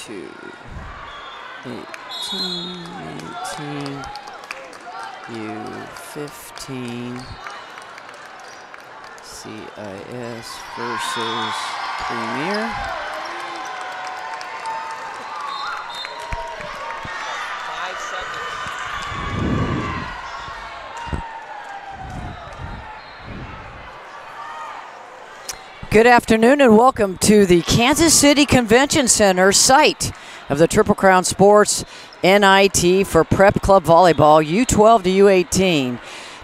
22, 18, U15, CIS versus Premier. Good afternoon and welcome to the Kansas City Convention Center site of the Triple Crown Sports NIT for Prep Club Volleyball U12 to U18.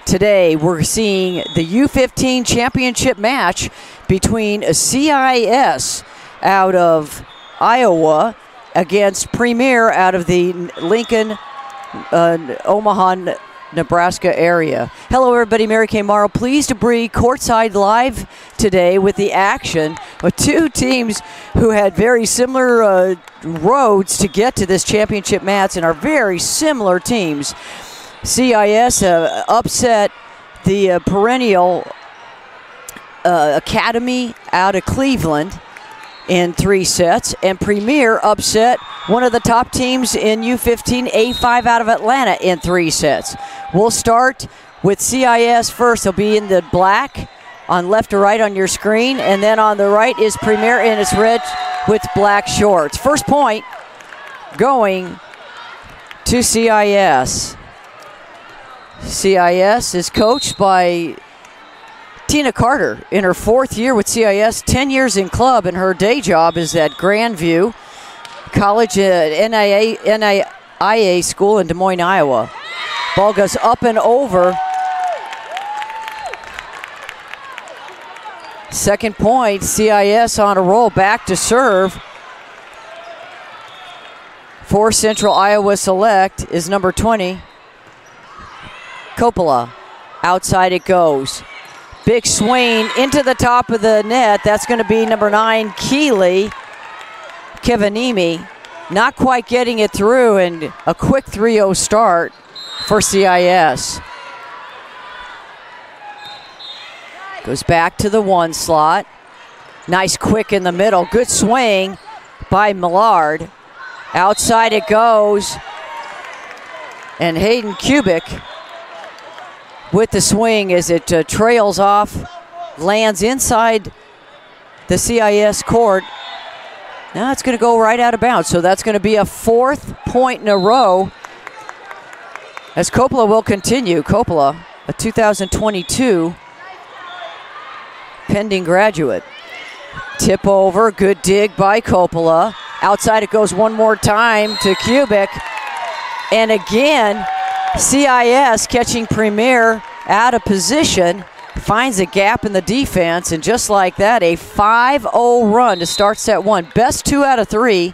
Today we're seeing the U15 championship match between a CIS out of Iowa against Premier out of the Lincoln, Omaha, Nebraska area. Hello everybody, Mary Kay Morrow, pleased to be courtside live today with the action of two teams who had very similar roads to get to this championship match and are very similar teams. CIS upset the perennial Academy out of Cleveland in 3 sets, and Premier upset one of the top teams in U15, A5 out of Atlanta in 3 sets. We'll start with CIS first. They'll be in the black on left to right on your screen, and then on the right is Premier in its red with black shorts. First point going to CIS. CIS is coached by Tina Carter in her 4th year with CIS, 10 years in club, and her day job is at Grandview College at NIA school in Des Moines, Iowa. Ball goes up and over. Second point, CIS on a roll, back to serve. For Central Iowa Select is number 20, Coppola. Outside it goes. Big swing into the top of the net. That's going to be number 9, Keeley Kevanimi. Not quite getting it through, and a quick 3-0 start for CIS. Goes back to the 1 slot. Nice quick in the middle. Good swing by Millard. Outside it goes. And Hayden Kubik with the swing as it trails off, lands inside the CIS court. Now it's going to go right out of bounds, so that's going to be a 4th point in a row as Coppola will continue. Coppola, a 2022 pending graduate. Tip over, good dig by Coppola. Outside it goes one more time to Kubik. And again, CIS catching Premier out of position, finds a gap in the defense, and just like that, a 5-0 run to start set 1. Best 2 out of 3.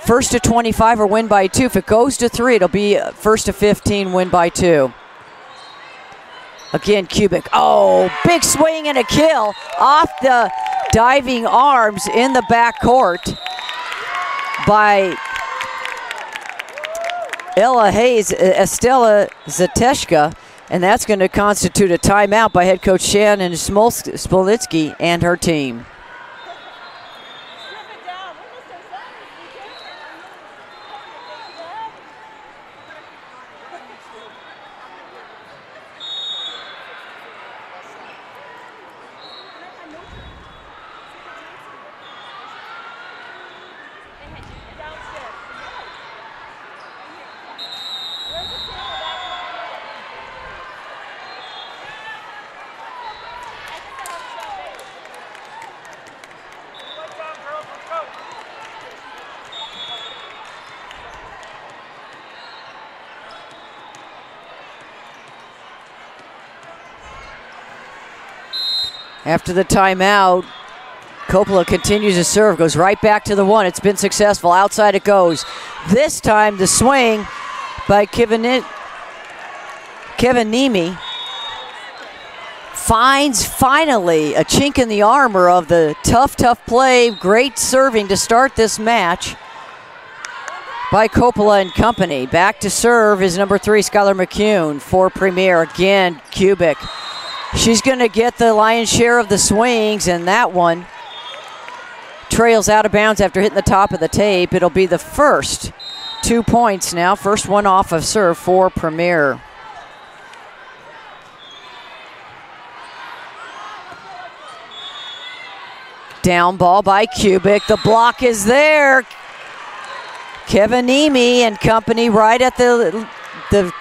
First to 25 or win by 2. If it goes to 3, it'll be first to 15, win by 2. Again, Kubik. Oh, big swing and a kill off the diving arms in the backcourt by Estella Zateshka, and that's going to constitute a timeout by head coach Shannon Smolitsky and her team. After the timeout, Coppola continues to serve, goes right back to the 1. It's been successful. Outside it goes. This time the swing by Kevanimi finds finally a chink in the armor of the tough play. Great serving to start this match by Coppola and company. Back to serve is number 3, Skylar McCune for Premier. Again, Kubik. She's going to get the lion's share of the swings, and that one trails out of bounds after hitting the top of the tape. It'll be the first 2 points now. First one off of serve for Premier. Down ball by Kubik. The block is there. Kevin Nemi and company right at the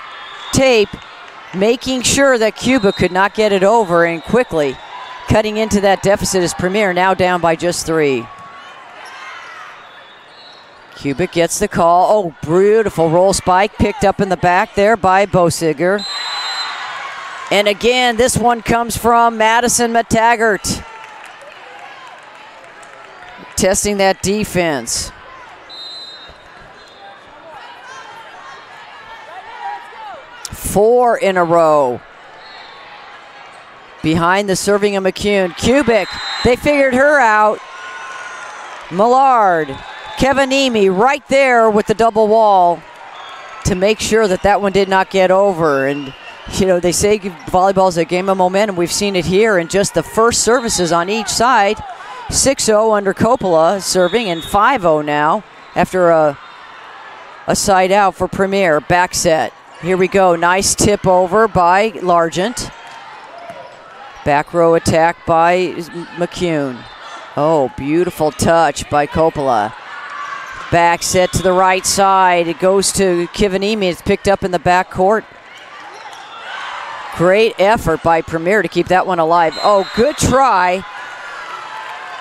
tape, making sure that Kubik could not get it over, and quickly cutting into that deficit is Premier, now down by just 3. Kubik gets the call. Oh, beautiful roll spike picked up in the back there by Bosiger. And again, this one comes from Madison McTaggart. Testing that defense. Four in a row. Behind the serving of McCune. Kubik, they figured her out. Millard, Kevin Nemi right there with the double wall to make sure that that one did not get over. And you know, they say volleyball is a game of momentum. We've seen it here in just the first services on each side. 6-0 under Coppola serving, and 5-0 now after a side out for Premier. Back set. Here we go. Nice tip over by Largent. Back row attack by McCune. Oh, beautiful touch by Coppola. Back set to the right side. It goes to Kivanimi. It's picked up in the back court. Great effort by Premier to keep that one alive. Oh, good try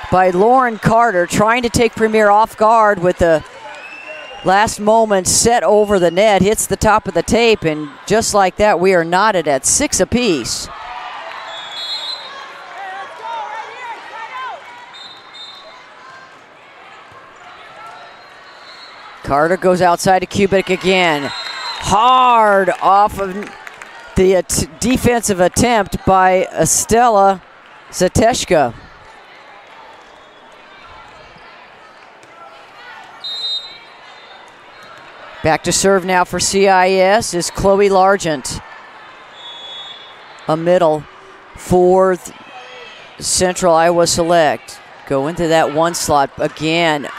by Lauren Carter, trying to take Premier off guard with the last moment set over the net. Hits the top of the tape, and just like that, we are knotted at 6 apiece. Carter goes outside to Kubik again. Hard off of the defensive attempt by Estella Zateshka. Back to serve now for CIS is Chloe Largent. A middle for Central Iowa Select. Go into that one slot again.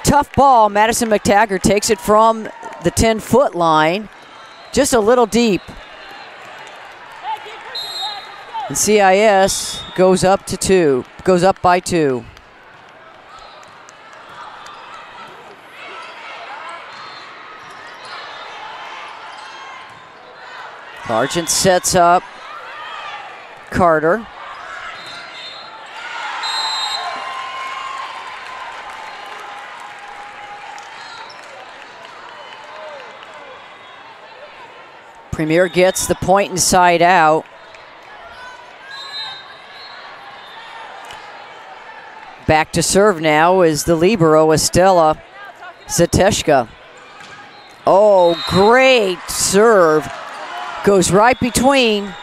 Tough ball. Madison McTaggart takes it from the 10-foot line. Just a little deep. And CIS goes up to 2. Goes up by 2. Largent sets up Carter. Premier gets the point inside out. Back to serve now is the libero, Estella Zateshka. Oh, great serve. Goes right between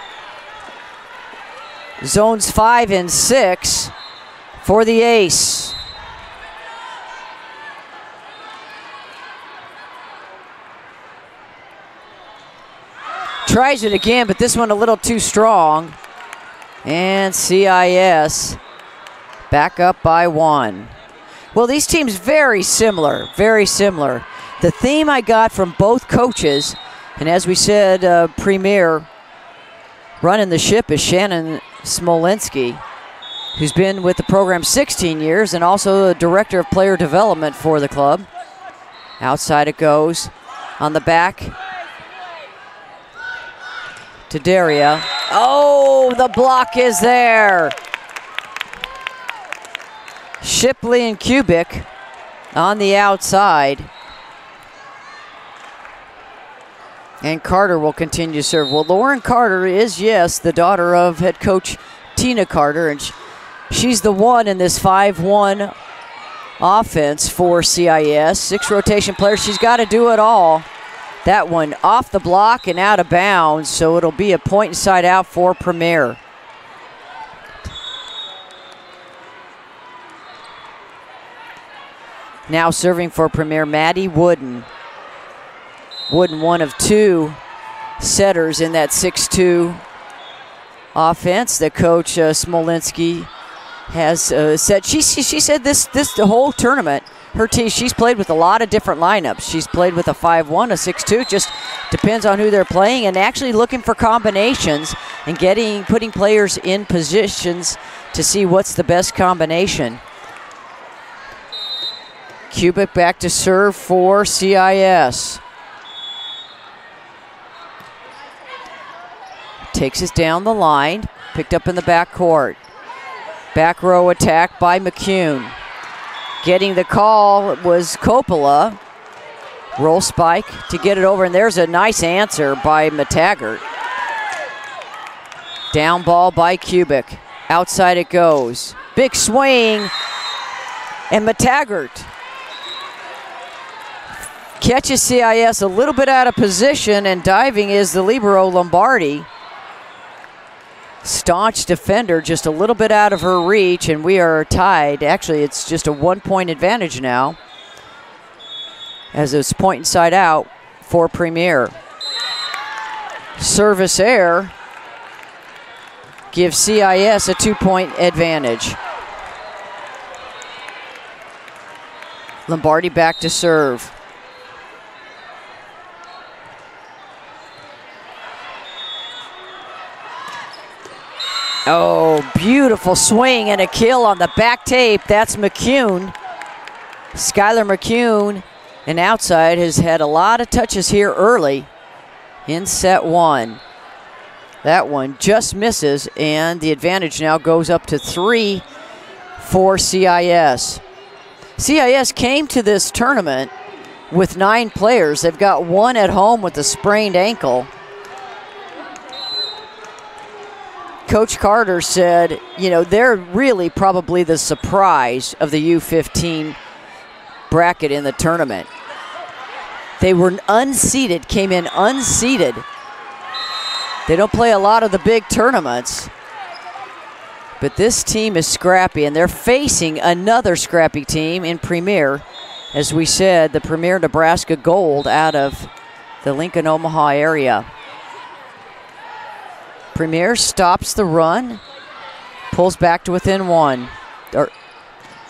zones 5 and 6 for the ace. Tries it again, but this one a little too strong. And CIS back up by 1. Well, these teams very similar, very similar. The theme I got from both coaches, and as we said, Premier running the ship is Shannon Smolinski, who's been with the program 16 years and also the director of player development for the club. Outside it goes. On the back to Daria. Oh, the block is there. Shipley and Kubik on the outside. And Carter will continue to serve. Well, Lauren Carter is, yes, the daughter of head coach Tina Carter, and she's the one in this 5-1 offense for CIS. 6 rotation players. She's got to do it all. That one off the block and out of bounds, so it'll be a point inside out for Premier. Now serving for Premier, Maddie Wooden. Wooden, one of 2 setters in that 6-2 offense that Coach Smolinski has said she said this the whole tournament, her team, she's played with a lot of different lineups. She's played with a 5-1, a 6-2, just depends on who they're playing, and actually looking for combinations and putting players in positions to see what's the best combination. Kubik back to serve for CIS. Takes it down the line, picked up in the backcourt. Back row attack by McCune. Getting the call was Coppola. Roll spike to get it over, and there's a nice answer by McTaggart. Down ball by Kubik. Outside it goes. Big swing, and McTaggart catches CIS a little bit out of position, and diving is the libero Lombardi. Staunch defender, just a little bit out of her reach, and we are tied. Actually, it's just a 1-point advantage now, as it's point inside out for Premier. Service error gives CIS a 2-point advantage. Lombardi back to serve. Oh, beautiful swing and a kill on the back tape. That's McCune. Skylar McCune, and outside, has had a lot of touches here early in set 1. That one just misses, and the advantage now goes up to 3 for CIS. CIS came to this tournament with 9 players. They've got 1 at home with a sprained ankle. Coach Carter said, you know, they're really probably the surprise of the U15 bracket in the tournament. They were unseeded, came in unseeded. They don't play a lot of the big tournaments, but this team is scrappy, and they're facing another scrappy team in Premier. As we said, the Premier Nebraska Gold out of the Lincoln, Omaha area. Premier stops the run, pulls back to within 1, or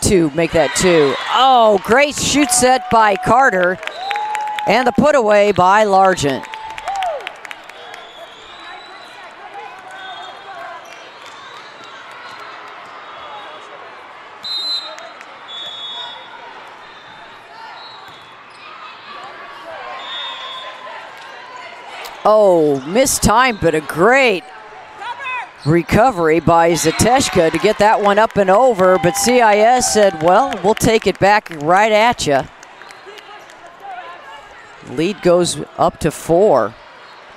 2, make that 2. Oh, great shoot set by Carter, and the put away by Largent. Oh, missed time, but a great recovery by Zateshka to get that one up and over, but CIS said, well, we'll take it back right at you. Lead goes up to 4.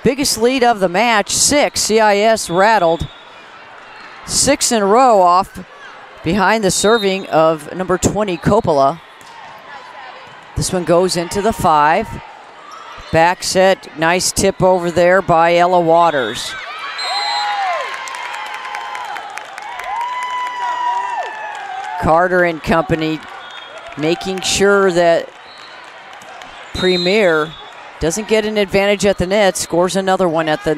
Biggest lead of the match, 6. CIS rattled 6 in a row off behind the serving of number 20, Coppola. This one goes into the 5. Back set, nice tip over there by Ella Waters. Carter and company making sure that Premier doesn't get an advantage at the net, scores another one at the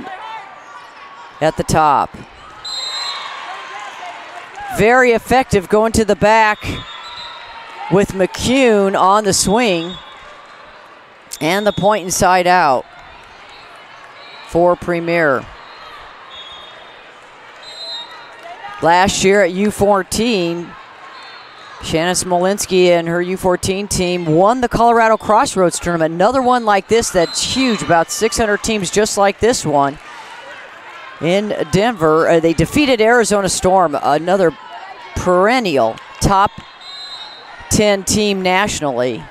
top. Very effective going to the back with McCune on the swing. And the point inside out for Premier. Last year at U14, Shannon Smolinski and her U14 team won the Colorado Crossroads tournament. Another one like this that's huge, about 600 teams just like this one in Denver. They defeated Arizona Storm, another perennial top 10 team nationally.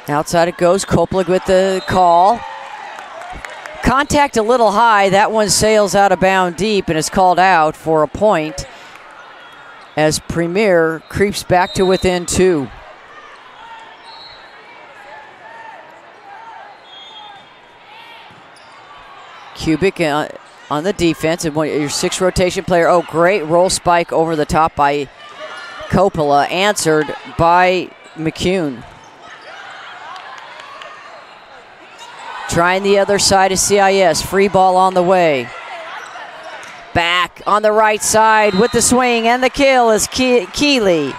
Outside it goes, Koplik with the call. Contact a little high, that one sails out of bounds deep and is called out for a point as Premier creeps back to within 2. Kubik on the defense, and your 6th rotation player. Oh, great roll spike over the top by Coppola, answered by McCune. Trying the other side of CIS. Free ball on the way. Back on the right side with the swing and the kill is Keeley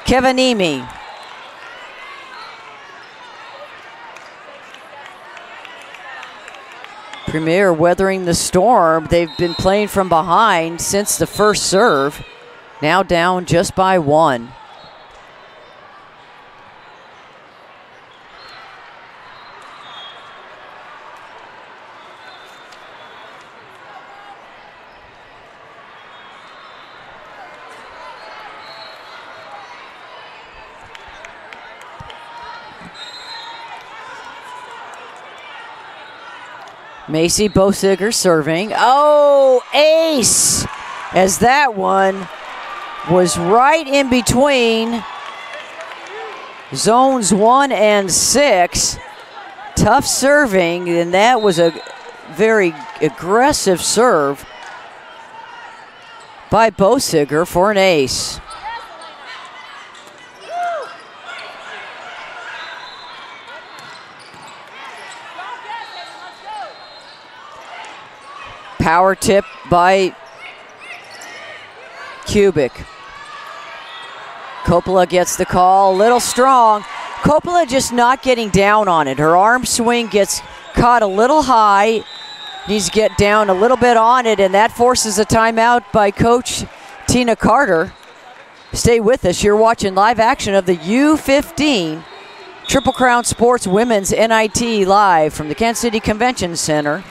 Kevanimi. Premier weathering the storm. They've been playing from behind since the first serve. Now down just by 1. Macy Bosiger serving. Oh, ace! As that one was right in between zones 1 and 6. Tough serving, and that was a very aggressive serve by Bosiger for an ace. Power tip by Kubik. Coppola gets the call, a little strong. Coppola just not getting down on it. Her arm swing gets caught a little high. Needs to get down a little bit on it, and that forces a timeout by Coach Tina Carter. Stay with us. You're watching live action of the U15 Triple Crown Sports Women's NIT live from the Kansas City Convention Center.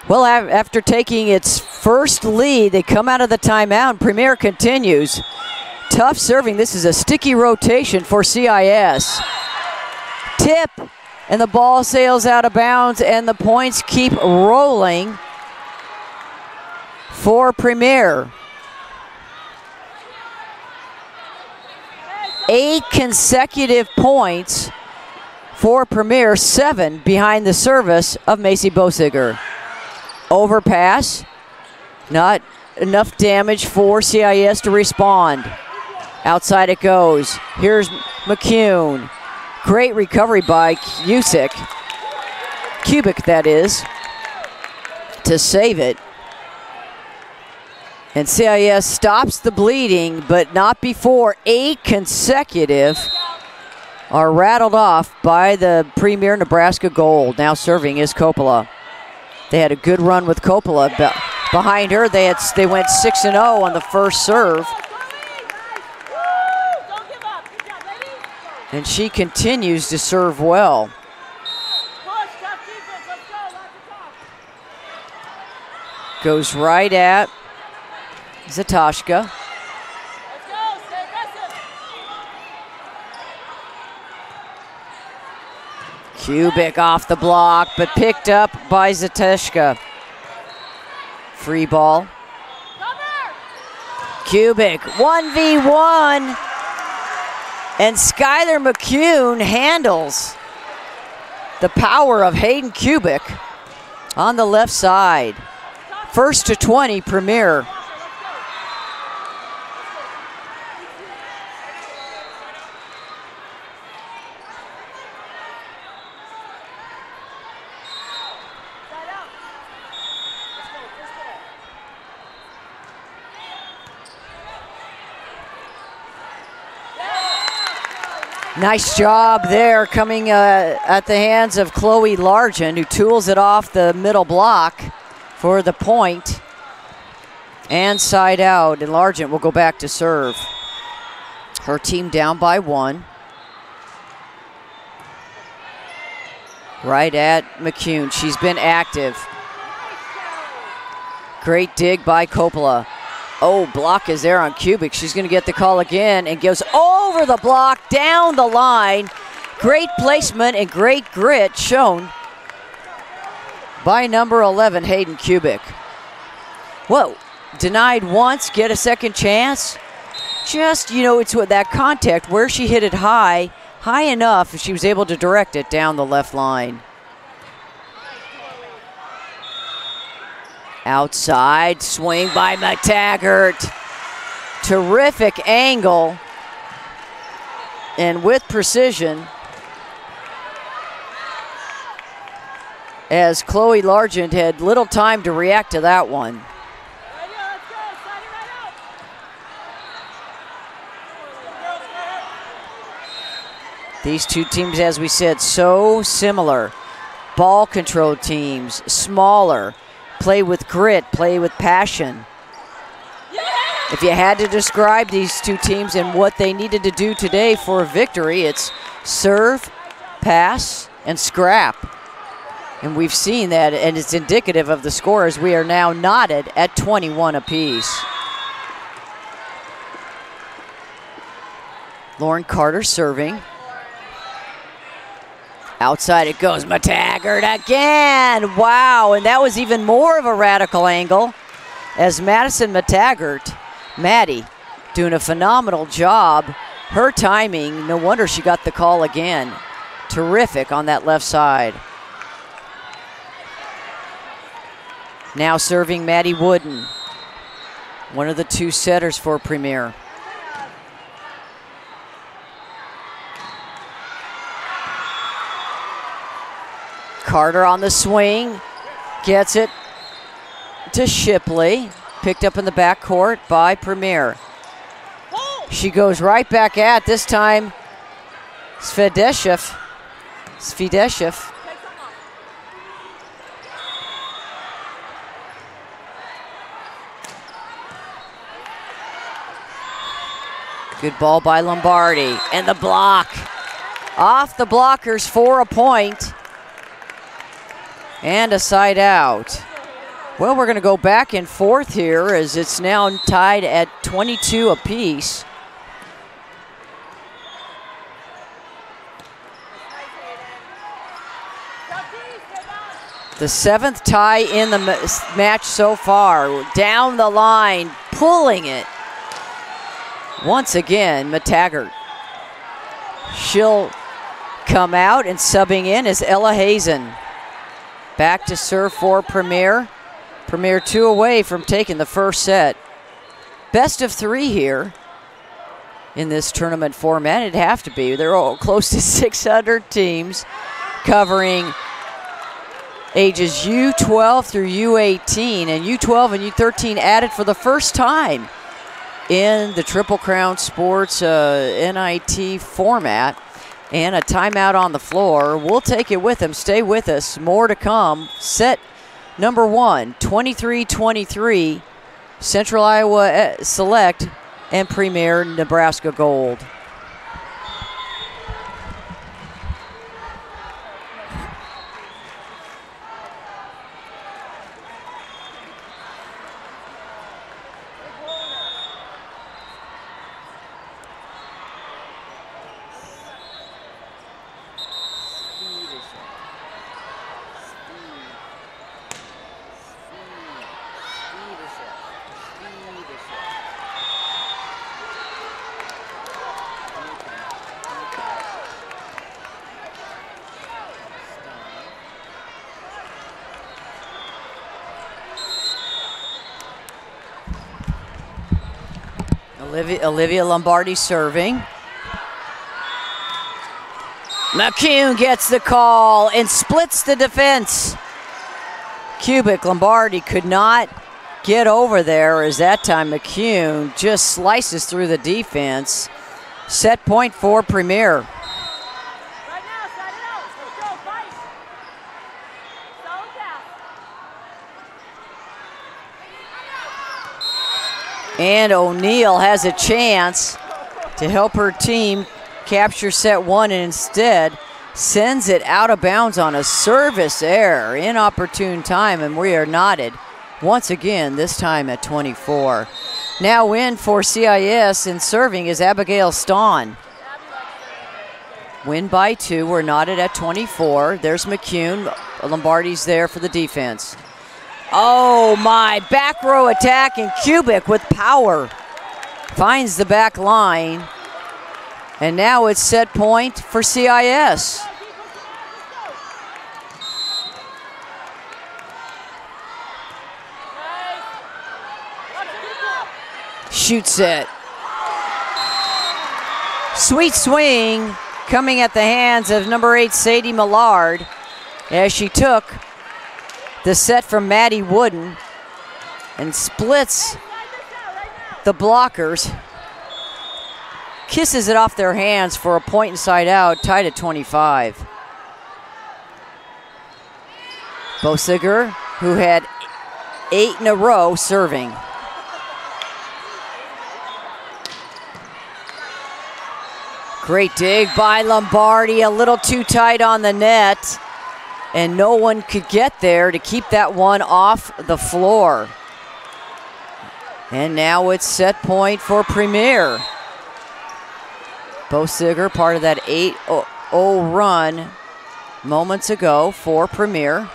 Well, after taking its first lead, they come out of the timeout. Premier continues. Tough serving. This is a sticky rotation for CIS. Tip, and the ball sails out of bounds, and the points keep rolling for Premier. 8 consecutive points for Premier, 7 behind the service of Macy Bosiger. Overpass, not enough damage for CIS to respond. Outside it goes. Here's McCune. Great recovery by Kubik, that is, to save it. And CIS stops the bleeding, but not before 8 consecutive are rattled off by the Premier Nebraska Gold. Now serving is Coppola. They had a good run with Coppola. Behind her, they went 6-0 on the first serve. And she continues to serve well. Goes right at Zatashka. Kubik off the block, but picked up by Zateshka. Free ball. Kubik, 1v1. And Skylar McCune handles the power of Hayden Kubik on the left side. First to 20, Premier. Nice job there coming at the hands of Chloe Largent, who tools it off the middle block for the point. And side out, and Largent will go back to serve. Her team down by 1. Right at McCune. She's been active. Great dig by Coppola. Oh, block is there on Kubik. She's going to get the call again and goes over the block, down the line. Great placement and great grit shown by number 11, Hayden Kubik. Whoa, denied once, get a second chance. Just, you know, it's with that contact where she hit it high enough, she was able to direct it down the left line. Outside swing by McTaggart. Terrific angle and with precision as Chloe Largent had little time to react to that one. These two teams, as we said, so similar. Ball control teams, smaller, play with grit, play with passion. If you had to describe these two teams and what they needed to do today for a victory, it's serve, pass, and scrap. And we've seen that, and it's indicative of the score as we are now knotted at 21 apiece. Lauren Carter serving. Outside it goes, McTaggart again. Wow, and that was even more of a radical angle as Madison McTaggart, Maddie, doing a phenomenal job. Her timing, no wonder she got the call again. Terrific on that left side. Now serving Maddie Wooden, one of the two setters for Premier. Carter on the swing, gets it to Shipley, picked up in the backcourt by Premier. She goes right back at, this time, Svedeshev. Good ball by Lombardi, and the block. Off the blockers for a point. And a side out. Well, we're going to go back and forth here as it's now tied at 22 apiece. The 7th tie in the match so far. Down the line, pulling it. Once again, McTaggart. She'll come out, and subbing in is Ella Hazen. Back to serve for Premier. Premier 2 away from taking the first set. Best of 3 here in this tournament format. It'd have to be. They're all close to 600 teams covering ages U12 through U18, and U12 and U13 added for the first time in the Triple Crown Sports NIT format. And a timeout on the floor. We'll take it with them. Stay with us. More to come. Set number 1, 23-23, Central Iowa Select and Premier Nebraska Gold. Olivia Lombardi serving. McCune gets the call and splits the defense. Kubik, Lombardi could not get over there as that time McCune just slices through the defense. Set point for Premier. And O'Neill has a chance to help her team capture set 1, and instead sends it out of bounds on a service error. Inopportune time, and we are knotted once again, this time at 24. Now in for CIS and serving is Abigail Stawn. Win by 2, we're knotted at 24. There's McCune, Lombardi's there for the defense. Oh my, back row attack, and Kubik with power finds the back line. And now it's set point for CIS. Shoot set. Sweet swing coming at the hands of number 8, Sadie Millard, as she took the set from Maddie Wooden and splits the blockers. Kisses it off their hands for a point inside out, tied at 25. Bosiger, who had 8 in a row, serving. Great dig by Lombardi, a little too tight on the net, and no one could get there to keep that one off the floor. And now it's set point for Premier. Bosiger, part of that 8-0 run moments ago for Premier.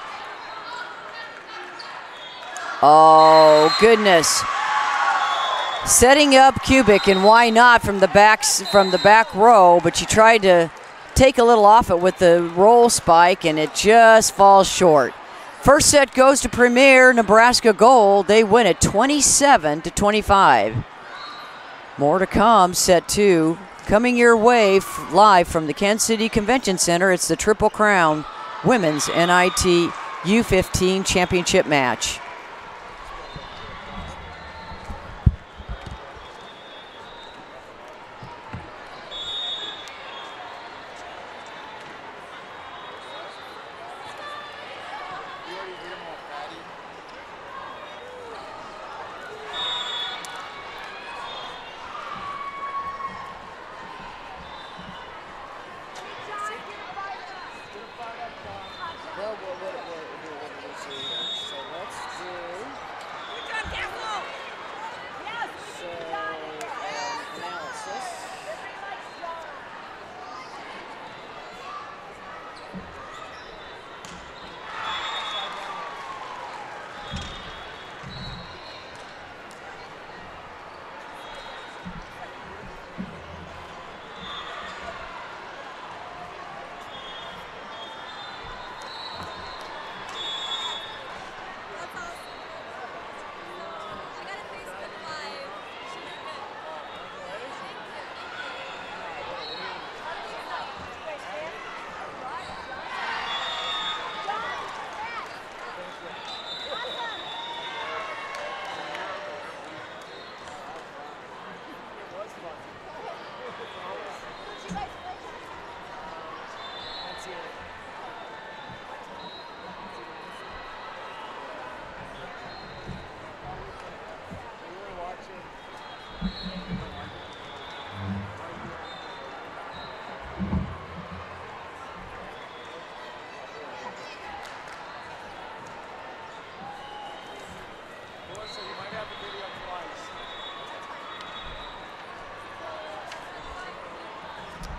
Oh, goodness. Setting up Kubik, and why not from the back row, but she tried to take a little off it with the roll spike, and it just falls short. First set goes to Premier, Nebraska gold. They win it 27-25. More to come, set 2. Coming your way live from the Kansas City Convention Center, it's the Triple Crown Women's NIT U15 Championship match.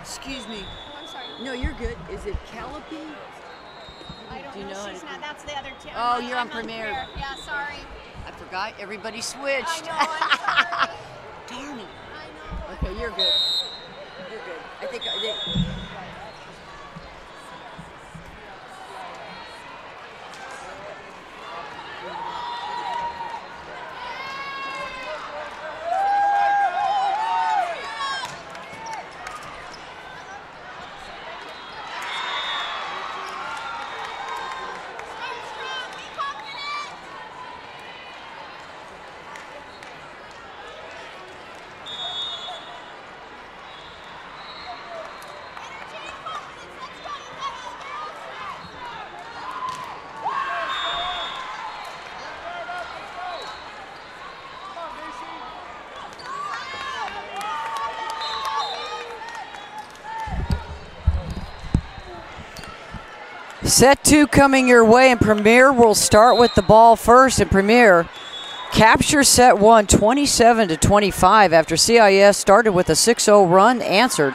Excuse me. Oh, I'm sorry. No, you're good. Is it Calliope? I don't Do you know. know She's not. That's the other two. Oh, you're on Premier. Yeah, sorry. I forgot. Everybody switched. I know. I'm sorry. Darn it. I know. Okay, you're good. You're good. I think Set 2 coming your way, and Premier will start with the ball first, and Premier captures set 1 27-25 after CIS started with a 6-0 run, answered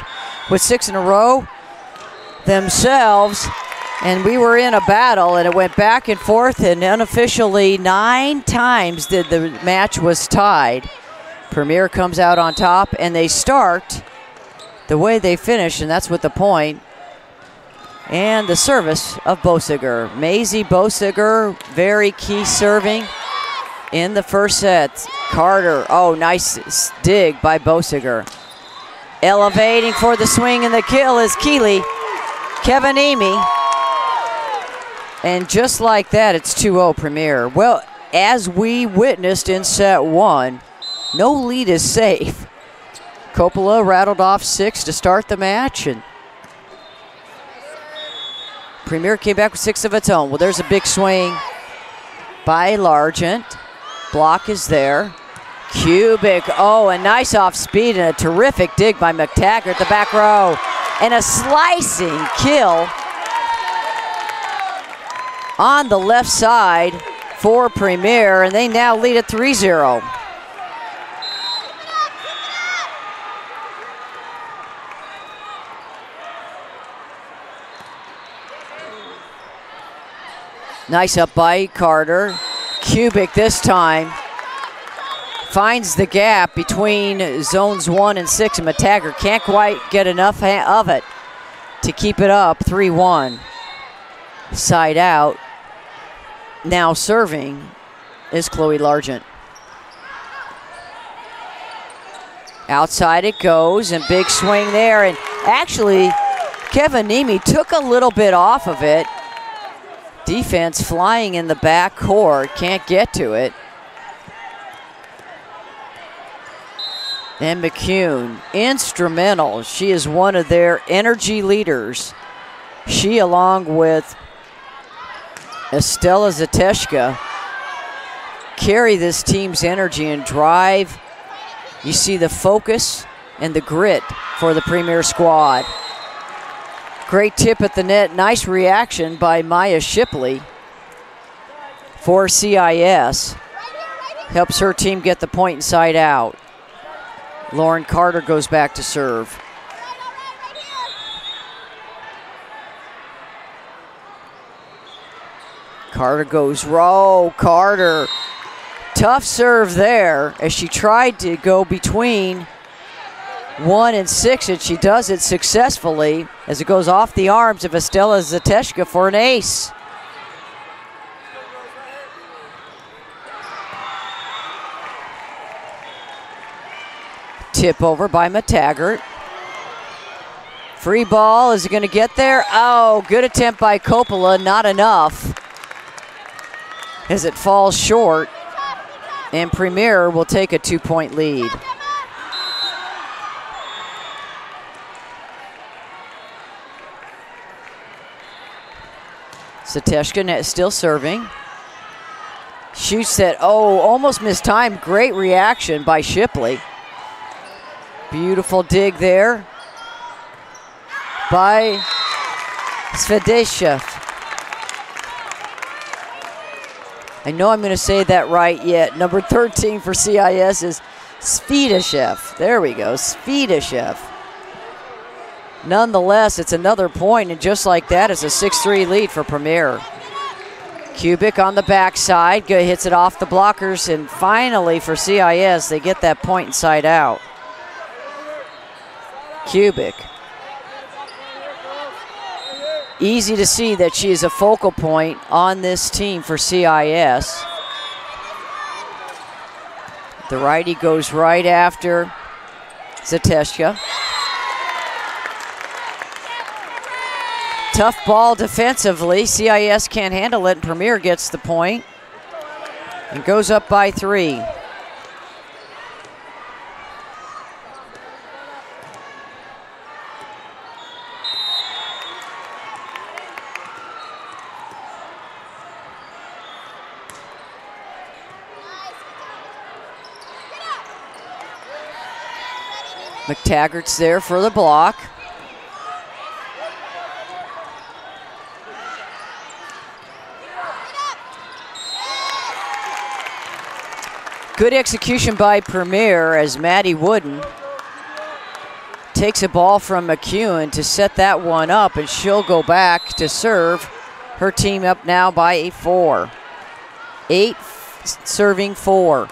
with 6 in a row themselves, and we were in a battle, and it went back and forth, and unofficially 9 times the match was tied. Premier comes out on top, and they start the way they finish, and that's with the point. And the service of Bosiger. Maisie Bosiger, very key serving in the first set. Carter, oh, nice dig by Bosiger. Elevating for the swing and the kill is Keeley Kevanimi. And just like that, it's 2-0 Premier. Well, as we witnessed in set 1, no lead is safe. Coppola rattled off 6 to start the match, and Premier came back with 6 of its own. Well, there's a big swing by Largent. Block is there. Kubik, oh, a nice off speed and a terrific dig by McTaggart, the back row. And a slicing kill on the left side for Premier, and they now lead at 3-0. Nice up by Carter. Kubik this time finds the gap between zones 1 and 6, and McTaggart can't quite get enough of it to keep it up. 3-1. Side out. Now serving is Chloe Largent. Outside it goes, and big swing there, and actually Kevanimi took a little bit off of it. Defense flying in the back court, can't get to it. And McCune, instrumental. She is one of their energy leaders. She, along with Estella Zateshka, carry this team's energy and drive. You see the focus and the grit for the Premier squad. Great tip at the net. Nice reaction by Maya Shipley for CIS. Helps her team get the point inside out. Lauren Carter goes back to serve. Carter goes row. Carter, tough serve there as she tried to go between 1 and 6, and she does it successfully as it goes off the arms of Estella Zateshka for an ace. Tip over by McTaggart. Free ball, is it going to get there? Oh, good attempt by Coppola, not enough as it falls short, and Premier will take a 2-point lead. Zateshka still serving. Shoots that, oh, almost missed time. Great reaction by Shipley. Beautiful dig there by Svedeshev. I know I'm going to say that right yet. Number 13 for CIS is Svedeshev. There we go, Svedeshev. Nonetheless, it's another point, and just like that, it's a 6-3 lead for Premier. Kubik on the backside, hits it off the blockers, and finally for CIS, they get that point inside out. Kubik. Easy to see that she is a focal point on this team for CIS. The righty goes right after Zateshka. Tough ball defensively. CIS can't handle it, and Premier gets the point and goes up by 3. McTaggart's there for the block. Good execution by Premier as Maddie Wooden takes a ball from McEwen to set that one up, and she'll go back to serve. Her team up now by a 4. 8 serving 4.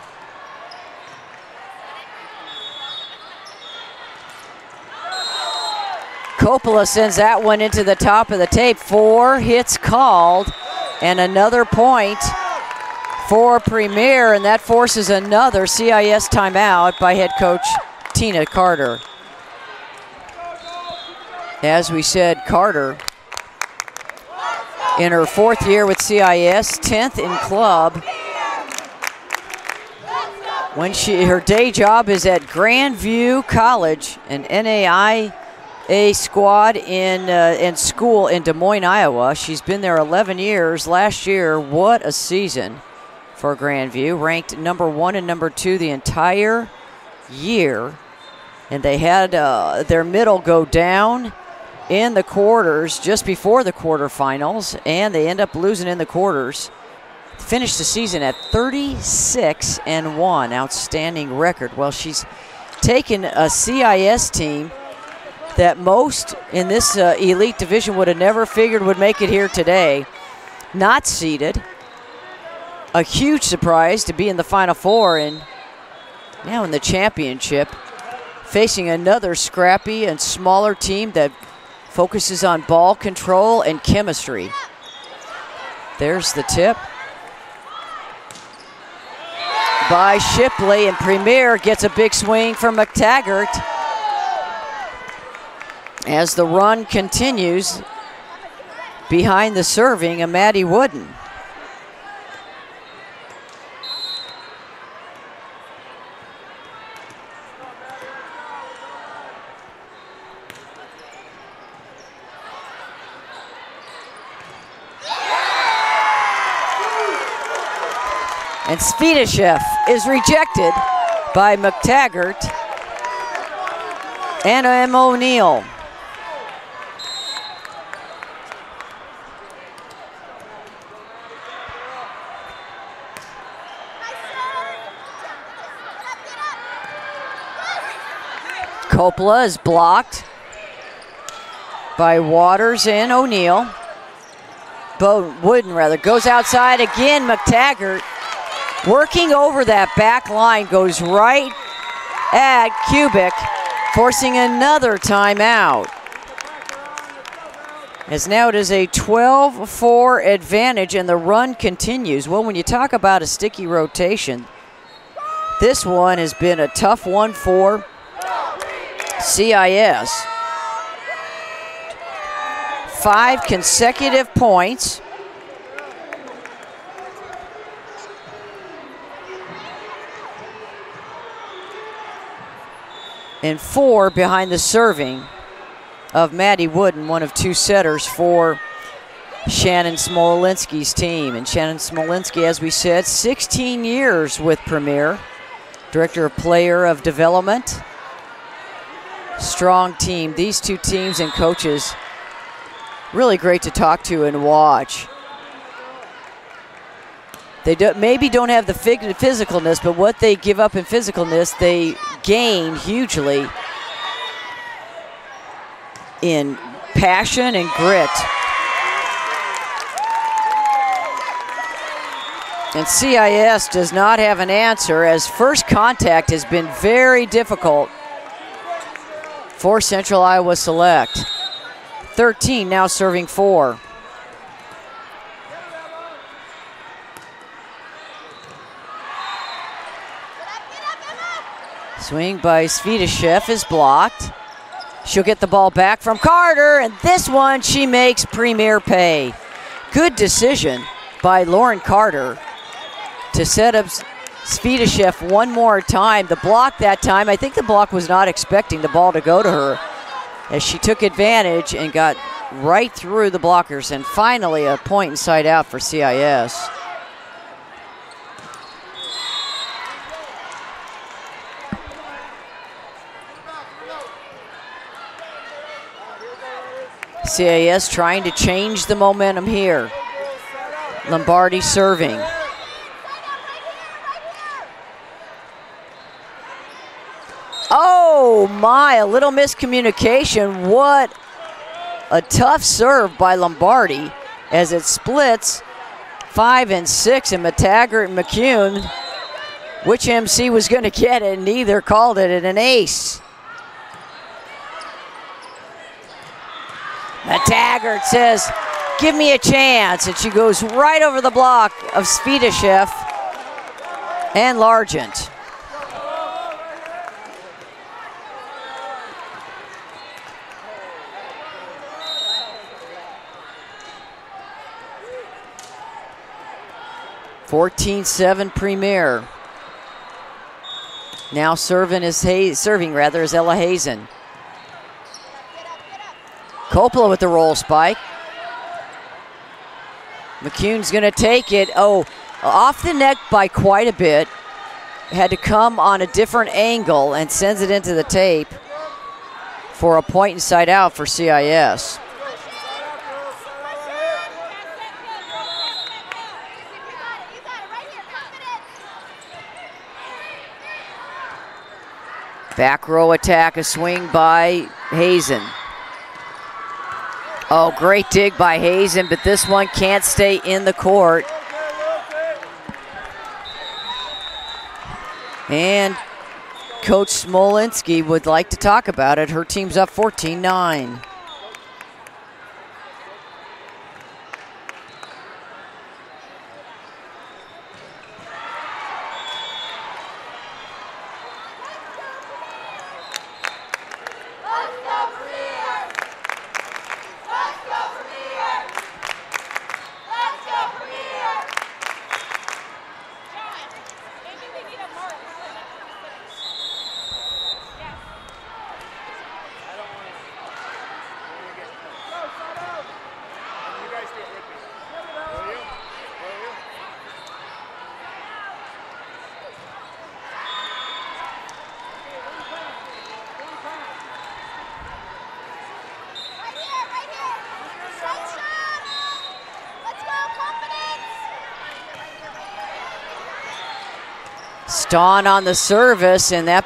Coppola sends that one into the top of the tape. 4 hits called, and another point for Premier, and that forces another CIS timeout by head coach Tina Carter. As we said, Carter in her 4th year with CIS, 10th in club. When her day job is at Grandview College, an NAIA squad in school in Des Moines, Iowa. She's been there 11 years. Last year, what a season for Grandview. Ranked number 1 and number 2 the entire year. And they had their middle go down in the quarters just before the quarterfinals, and they end up losing in the quarters. Finished the season at 36-1, outstanding record. Well, she's taken a CIS team that most in this elite division would have never figured would make it here today. Not seeded. A huge surprise to be in the Final Four, and now in the championship, facing another scrappy and smaller team that focuses on ball control and chemistry. There's the tip by Shipley, and Premier gets a big swing from McTaggart as the run continues behind the serving of Maddie Wooden. And Svidashev is rejected by McTaggart and M. O'Neill. Coppola is blocked by Waters and O'Neill. Wooden rather goes outside again. McTaggart working over that back line, goes right at Kubik, forcing another timeout. As now it is a 12-4 advantage, and the run continues. Well, when you talk about a sticky rotation, this one has been a tough one for CIS. 5 consecutive points. And 4 behind the serving of Maddie Wooden, one of 2 setters for Shannon Smolinski's team. And Shannon Smolinski, as we said, 16 years with Premier, Director of Player of Development. Strong team. These 2 teams and coaches, really great to talk to and watch. They maybe don't have the physicalness, but what they give up in physicalness, they gain hugely in passion and grit. And CIS does not have an answer, as first contact has been very difficult for Central Iowa Select. 13 now serving 4. Swing by Svidashev is blocked. She'll get the ball back from Carter, and this one she makes Premier pay. Good decision by Lauren Carter to set up Svidashev one more time. The block that time, I think the block was not expecting the ball to go to her, as she took advantage and got right through the blockers, and finally a point inside out for CIS. CIS trying to change the momentum here. Lombardi serving. my, a little miscommunication. What a tough serve by Lombardi as it splits 5 and 6, and McTaggart and McCune, which MC was going to get it, and neither called it an ace. McTaggart says, give me a chance, and she goes right over the block of Svidashev and Largent. (14-7) Premier. Now serving is Ella Hazen. Coppola with the roll spike. McCune's going to take it. Oh, off the neck by quite a bit. Had to come on a different angle and sends it into the tape for a point inside out for CIS. Back row attack, a swing by Hazen. Oh, great dig by Hazen, but this one can't stay in the court. And Coach Smolinski would like to talk about it. Her team's up 14-9. Stawn on the service, and that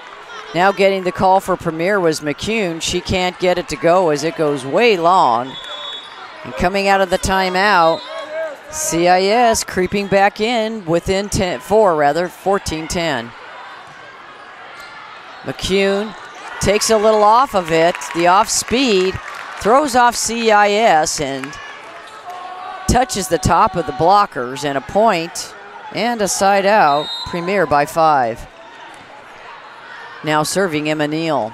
now getting the call for Premier was McCune. She can't get it to go as it goes way long. And coming out of the timeout, CIS creeping back in within 14-10. McCune takes a little off of it, the off speed, throws off CIS and touches the top of the blockers, and a point and a side out, Premier by 5. Now serving Emma Neal.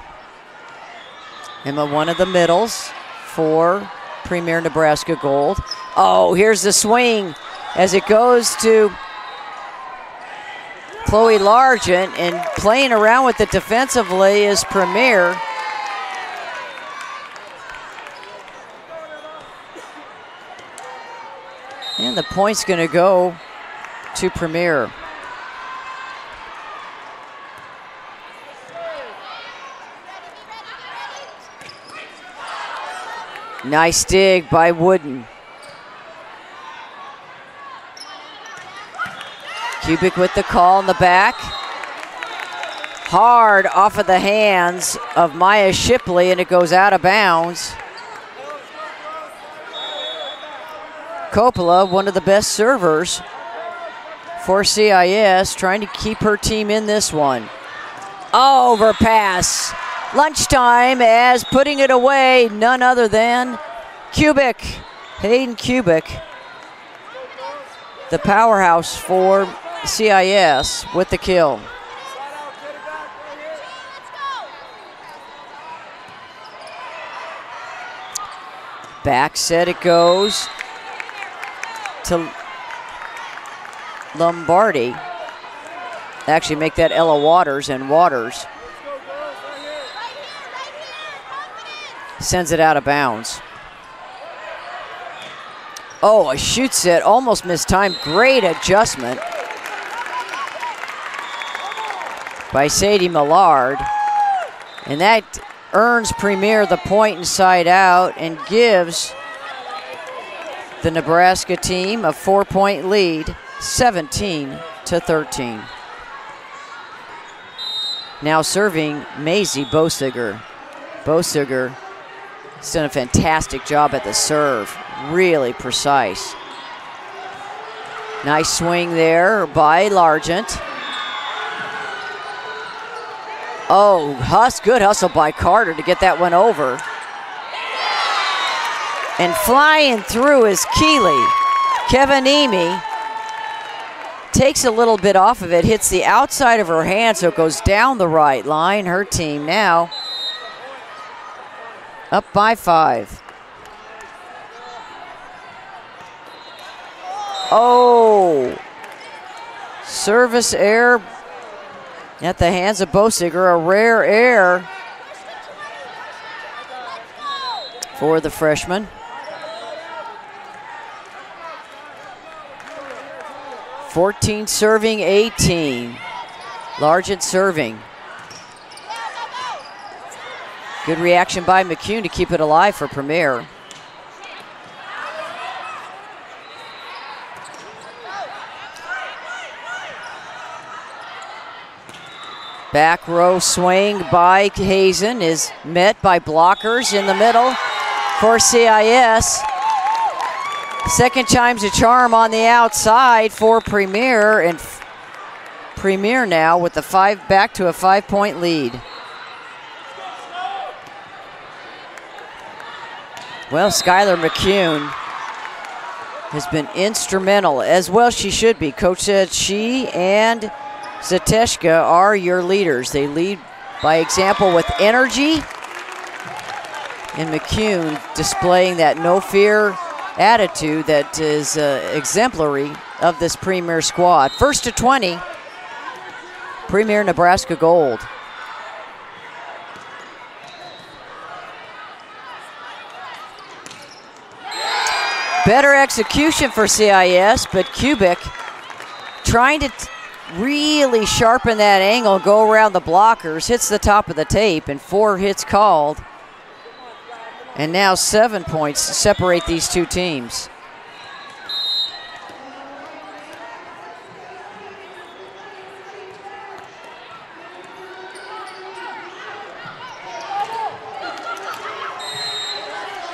Emma, one of the middles for Premier Nebraska Gold. Oh, here's the swing as it goes to Chloe Largent, and playing around with it defensively is Premier. And the point's going to go to Premier. Nice dig by Wooden. Kubik with the call in the back. Hard off of the hands of Maya Shipley, and it goes out of bounds. Coppola, one of the best servers for CIS, trying to keep her team in this one. Overpass. Lunchtime as putting it away, none other than Kubik. Hayden Kubik, the powerhouse for CIS with the kill. Back set it goes to Lombardi. Actually make that Ella Waters, and Waters sends it out of bounds. Oh, a shoot set, almost missed time. Great adjustment by Sadie Millard. And that earns Premier the point inside out and gives the Nebraska team a 4-point lead, 17-13. Now serving Maisie Bosiger. Bosiger has done a fantastic job at the serve. Really precise. Nice swing there by Largent. Oh, good hustle by Carter to get that one over. And flying through is Keeley. Kevanimi takes a little bit off of it, hits the outside of her hand, so it goes down the right line. Her team now up by 5. Oh, service error at the hands of Bosiger, a rare error for the freshman. 14 serving, 18. Largent serving. Good reaction by McCune to keep it alive for Premier. Back row swing by Hazen is met by blockers in the middle for CIS. Second time's a charm on the outside for Premier, and Premier now with the back to a 5-point lead. Well, Skylar McCune has been instrumental, as well she should be. Coach said she and Zateshka are your leaders. They lead by example with energy, and McCune displaying that no fear attitude that is exemplary of this Premier squad. First to 20, Premier Nebraska gold. Better execution for CIS, but Kubik trying to really sharpen that angle, go around the blockers, hits the top of the tape, and 4 hits called. And now 7 points separate these two teams.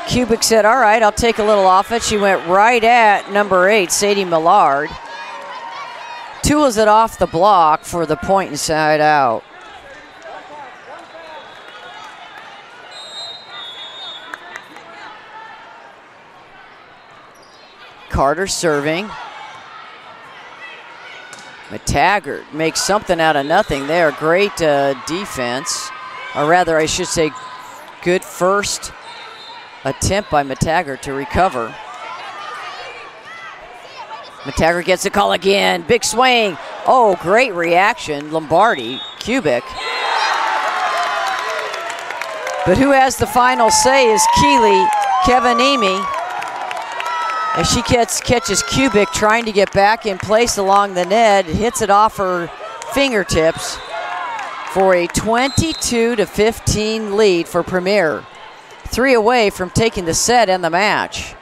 Kubik said, all right, I'll take a little off it. She went right at number 8, Sadie Millard. Tools it off the block for the point inside out. Carter serving. McTaggart makes something out of nothing there. Great defense, or rather I should say good first attempt by McTaggart to recover. McTaggart gets the call again. Big swing. Oh, great reaction. Lombardi, Kubik. But who has the final say is Keeley Kevanimi, as she catches Kubik trying to get back in place along the net. Hits it off her fingertips for a 22-15 lead for Premier. 3 away from taking the set and the match.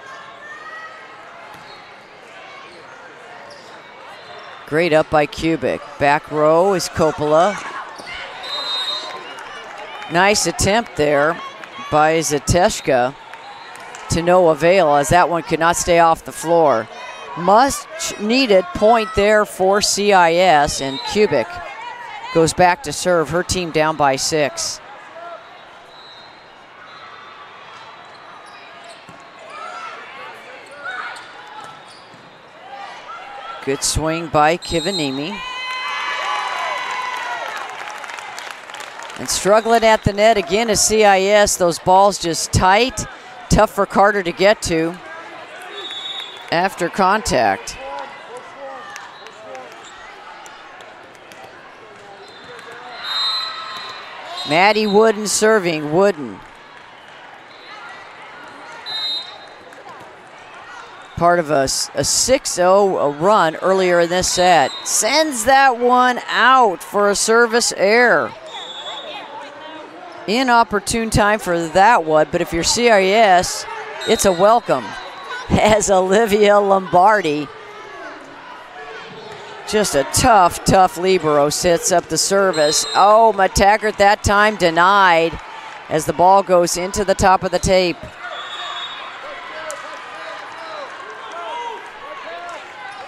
Great up by Kubik. Back row is Coppola. Nice attempt there by Zateshka to no avail, as that one could not stay off the floor. Much needed point there for CIS, and Kubik goes back to serve. Her team down by 6. Good swing by Kivanimi. And struggling at the net again is CIS. Those balls just tight, tough for Carter to get to after contact. Maddie Wooden serving. Wooden. Part of a 6-0 run earlier in this set. Sends that one out for a service error. Inopportune time for that one, but if you're CIS, it's a welcome. As Olivia Lombardi Just a tough libero sets up the service. Oh, McTaggart that time denied as the ball goes into the top of the tape.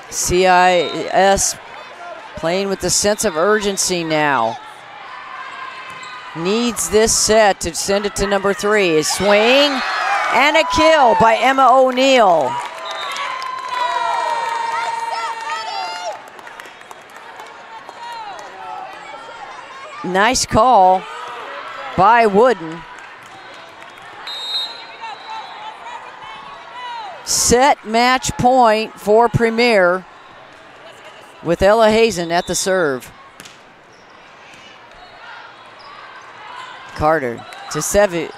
CIS playing with the sense of urgency now. Needs this set to send it to number 3. A swing and a kill by Emma O'Neill. Nice call by Wooden. Set match point for Premier with Ella Hazen at the serve. Carter to Savidashev.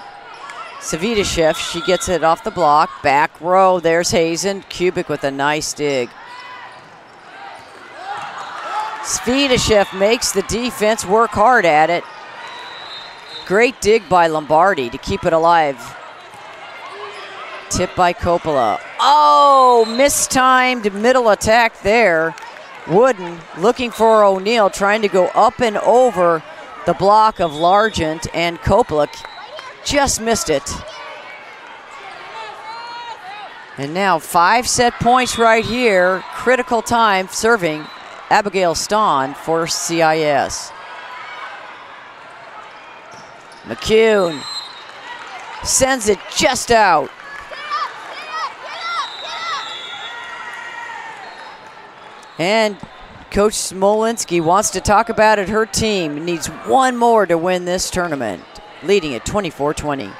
She gets it off the block. Back row. There's Hazen. Kubik with a nice dig. Svidashev makes the defense work hard at it. Great dig by Lombardi to keep it alive. Tip by Coppola. Oh, mistimed middle attack there. Wooden looking for O'Neill, trying to go up and over the block of Largent, and Coppola just missed it. And now 5 set points right here. Critical time serving Abigail Stahn for CIS. McCune sends it just out. And Coach Smolinski wants to talk about it. Her team needs one more to win this tournament, leading at 24-20.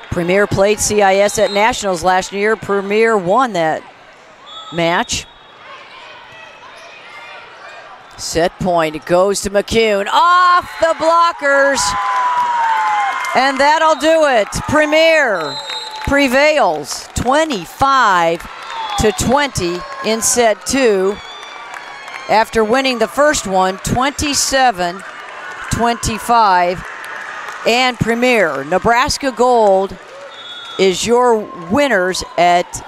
Premier played CIS at Nationals last year. Premier won that match. Set point, it goes to McCune. Off the blockers. And that'll do it. Premier prevails 25-20 in set 2 after winning the first one 27-25. And Premier, Nebraska Gold is your winners at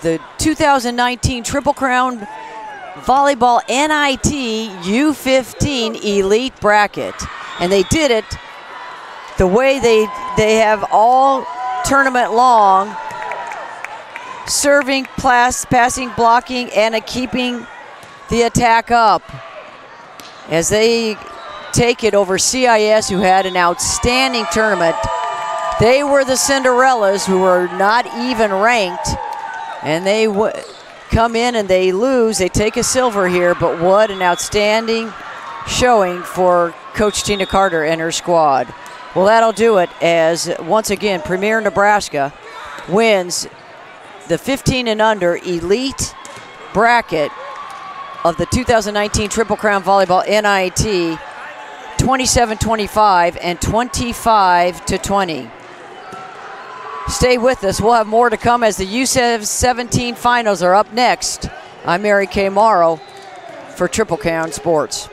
the 2019 Triple Crown Volleyball NIT U15 Elite Bracket. And they did it the way they have all tournament long, serving, passing, blocking, and keeping the attack up as they take it over CIS, who had an outstanding tournament. They were the Cinderellas, who were not even ranked, and they come in and they lose. They take a silver here, but what an outstanding showing for Coach Tina Carter and her squad. Well, that'll do it, as once again Premier Nebraska wins the 15 and under elite bracket of the 2019 Triple Crown Volleyball NIT, 27-25 and 25-20. Stay with us. We'll have more to come as the U17 finals are up next. I'm Mary Kay Morrow for Triple Crown Sports.